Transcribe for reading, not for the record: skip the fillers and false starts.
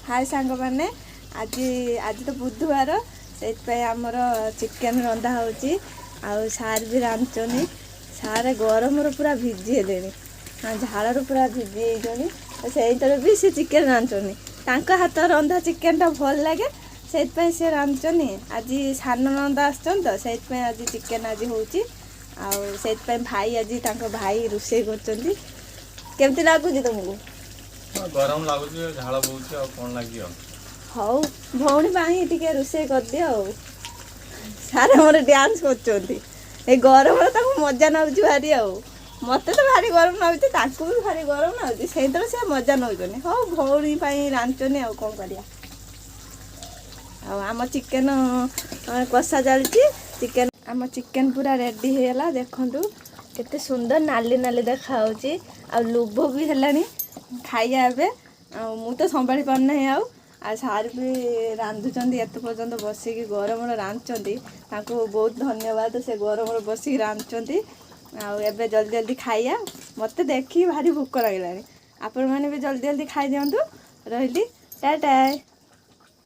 हाय सांग मैंने आज आज तो बुधवार से आमर चिकेन रंधा हो सार भी रांधुनी सारे गरम पूरा भिजी झाड़ पूरा भिजी से भी सी चिकेन रांधुनी हाथ रंधा चिकेन टा भल लगे से सी रांधुनी आज सान नंदा आसन तो से आज चिकेन आज होती भाई आज भाई रोषे करमती लगुच तुमको गरम लगुच झाड़ बहुत कौन लगे हौ भौणी टे रोषे कर दियो सारे मोर डांस कर गरम मजा नौ भारी मत तो भारी गरम नौ भी भारी गरम नौ से मजा नौ हौ भौणी रांधुनी कौन कर आम चिकेन कषा चलती चिकेन आम चिकेन पूरा रेडी होगा देखु केते सुंदर नाली नाली देखा आ लोभ भी है खाइया मु तो संभाली पारना आ सार भी रांधुंट एत पर्यंत बसिक गरम रांधुंट बहुत धन्यवाद से गरम बसिक रांधुंट आबे जल्दी जल्दी खाइया मत देखी भारी भोक लगे आपण मैंने भी जल्दी जल्दी खाई दिंतु रही टाटा।